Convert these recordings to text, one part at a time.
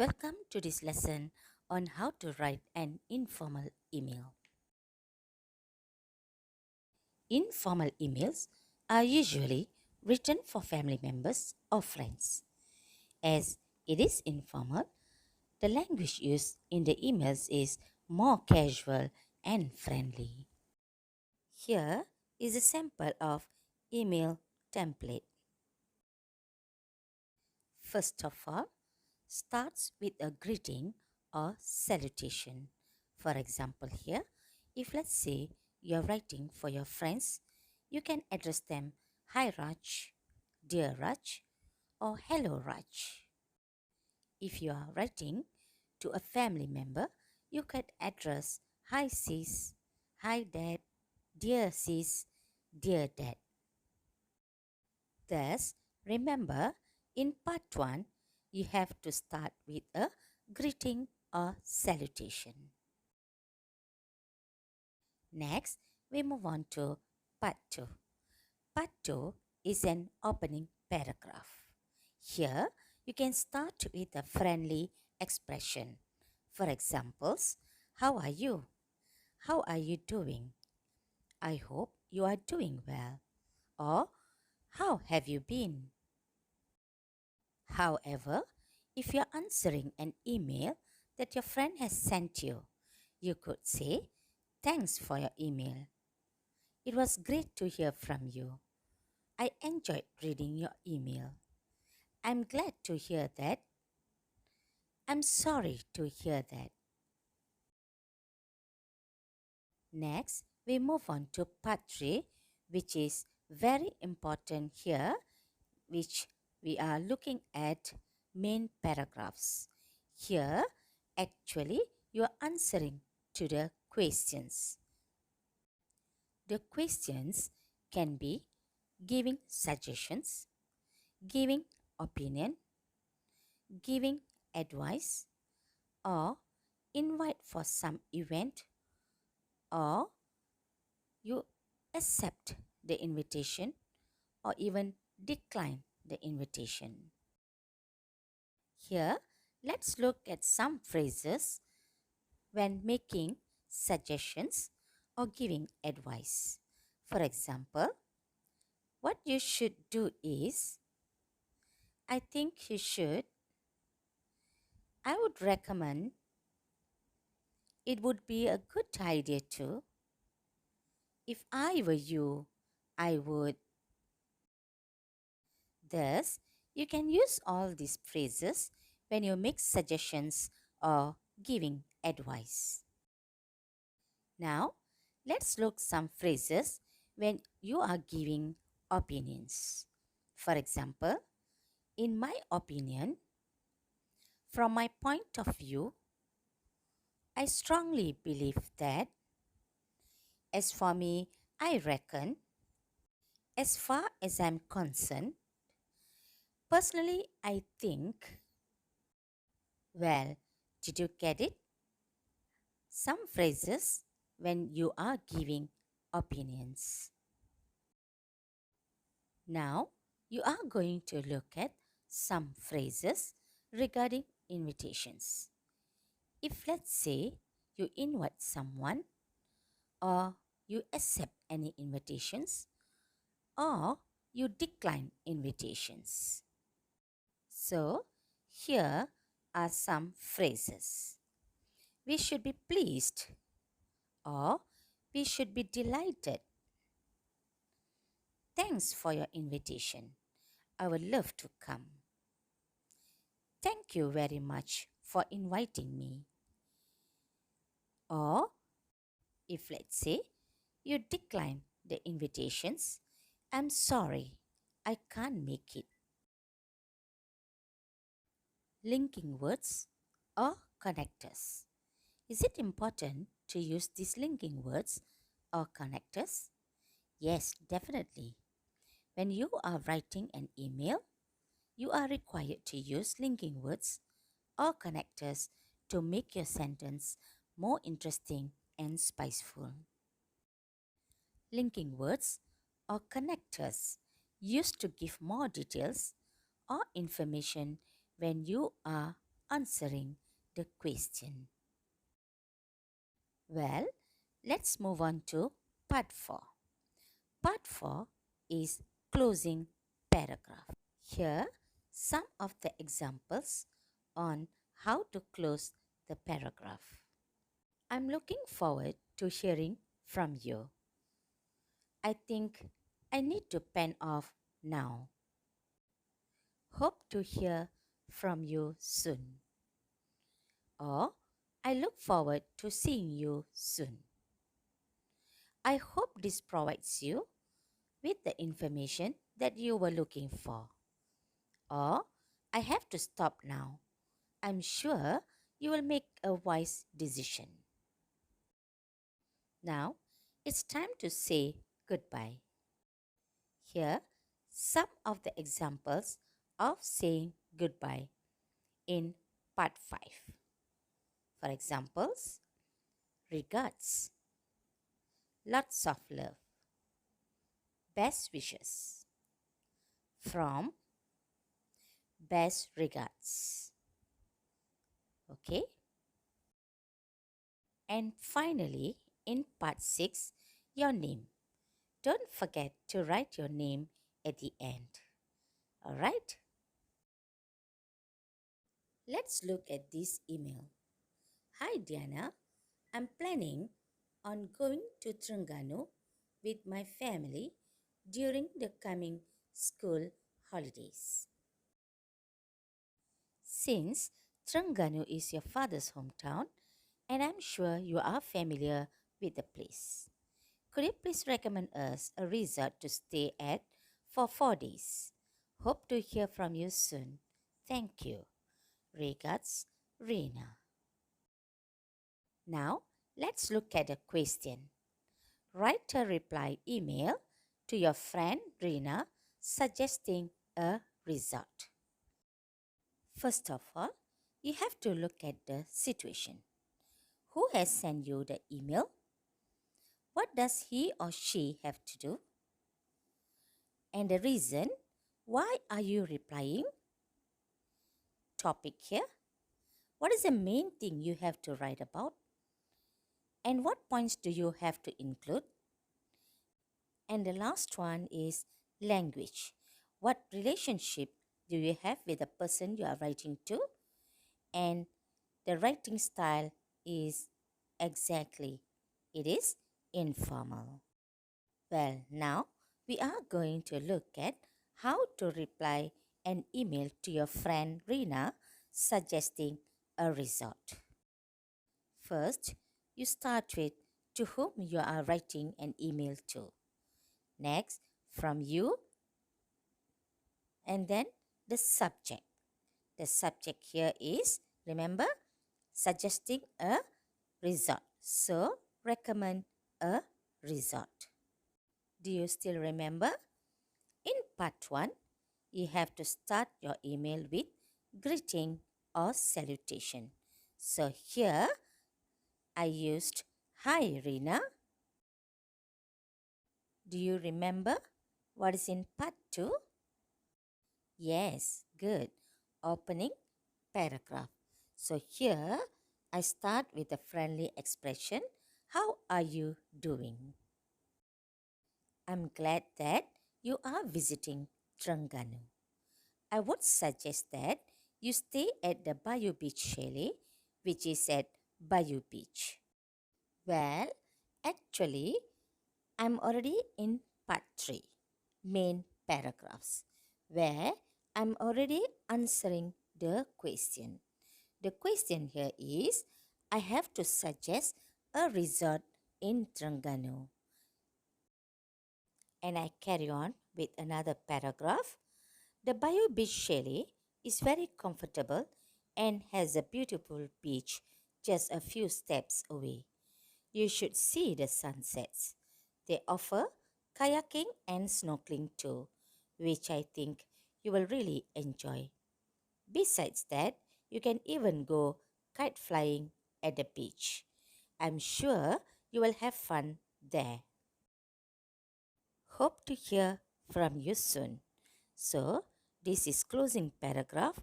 Welcome to this lesson on how to write an informal email. Informal emails are usually written for family members or friends. As it is informal, the language used in the emails is more casual and friendly. Here is a sample of email template. First of all, starts with a greeting or salutation. For example, here, if let's say you're writing for your friends, you can address them Hi Raj, Dear Raj, or Hello Raj. If you are writing to a family member, you can address Hi Sis, Hi Dad, Dear Sis, Dear Dad. Thus, remember, in part 1, you have to start with a greeting or salutation. Next, we move on to part 2. Part 2 is an opening paragraph. Here, you can start with a friendly expression. For examples, how are you? How are you doing? I hope you are doing well. Or, how have you been? However, if you're answering an email that your friend has sent you, you could say, Thanks for your email. It was great to hear from you. I enjoyed reading your email. I'm glad to hear that. I'm sorry to hear that. Next, we move on to part 3, which is very important here, which we are looking at main paragraphs. Here, actually, you are answering to the questions. The questions can be giving suggestions, giving opinion, giving advice, or invite for some event, or you accept the invitation or even decline the invitation. Here, let's look at some phrases when making suggestions or giving advice. For example, what you should do is, I think you should, I would recommend, it would be a good idea to, if I were you, I would. Thus, you can use all these phrases when you make suggestions or giving advice. Now, let's look some phrases when you are giving opinions. For example, in my opinion, from my point of view, I strongly believe that. As for me, I reckon. As far as I'm concerned, personally, I think. Well, did you get it? Some phrases when you are giving opinions. Now, you are going to look at some phrases regarding invitations. If, let's say, you invite someone, or you accept any invitations, or you decline invitations. So, here are some phrases. We should be pleased, or we should be delighted. Thanks for your invitation. I would love to come. Thank you very much for inviting me. Or, if let's say you decline the invitations, I'm sorry, I can't make it. Linking words or connectors. Is it important to use these linking words or connectors? Yes, definitely. When you are writing an email, you are required to use linking words or connectors to make your sentence more interesting and spiceful. Linking words or connectors used to give more details or information when you are answering the question. Well, let's move on to part 4. Part 4 is closing paragraph. Here some of the examples on how to close the paragraph. I'm looking forward to hearing from you. I think I need to pen off now. Hope to hear from you soon. Or I look forward to seeing you soon. I hope this provides you with the information that you were looking for. Or I have to stop now. I'm sure you will make a wise decision. Now it's time to say goodbye. Here some of the examples of saying goodbye in part 5. For examples, regards, lots of love, best wishes, from, best regards. Okay? And finally, in part 6, your name. Don't forget to write your name at the end. Alright? Let's look at this email. Hi Diana, I'm planning on going to Terengganu with my family during the coming school holidays. Since Terengganu is your father's hometown, and I'm sure you are familiar with the place, could you please recommend us a resort to stay at for 4 days? Hope to hear from you soon. Thank you. Regards, Rina. Now, let's look at the question. Write a reply email to your friend Rina suggesting a resort. First of all, you have to look at the situation. Who has sent you the email? What does he or she have to do? And the reason, why are you replying? Topic here. What is the main thing you have to write about? And what points do you have to include? And the last one is language. What relationship do you have with the person you are writing to? And the writing style is exactly, it is informal. Well, now we are going to look at how to reply an email to your friend Rina suggesting a resort. First, you start with to whom you are writing an email to. Next, from you, and then the subject. The subject here is, remember, suggesting a resort. So, recommend a resort. Do you still remember? In part 1, you have to start your email with greeting or salutation. So, here I used Hi Rina. Do you remember what is in part 2? Yes, good. Opening paragraph. So here I start with a friendly expression. How are you doing? I'm glad that you are visiting Terengganu. I would suggest that you stay at the Bayou Beach Chalet, which is at Bayou Beach. Well, actually, I'm already in part 3, main paragraphs, where I'm already answering the question. The question here is, I have to suggest a resort in Terengganu. And I carry on with another paragraph. The Bayou Beach Chalet is very comfortable and has a beautiful beach just a few steps away. You should see the sunsets. They offer kayaking and snorkeling too, which I think you will really enjoy. Besides that, you can even go kite flying at the beach. I'm sure you will have fun there. Hope to hear from you soon. So, this is closing paragraph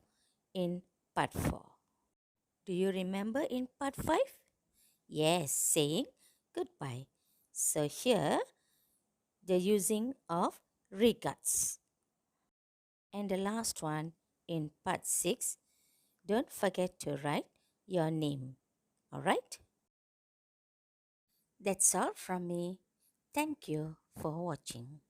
in part 4. Do you remember in part 5? Yes, saying goodbye. So here, the using of regards. And the last one in part 6, don't forget to write your name. Alright? That's all from me. Thank you for watching.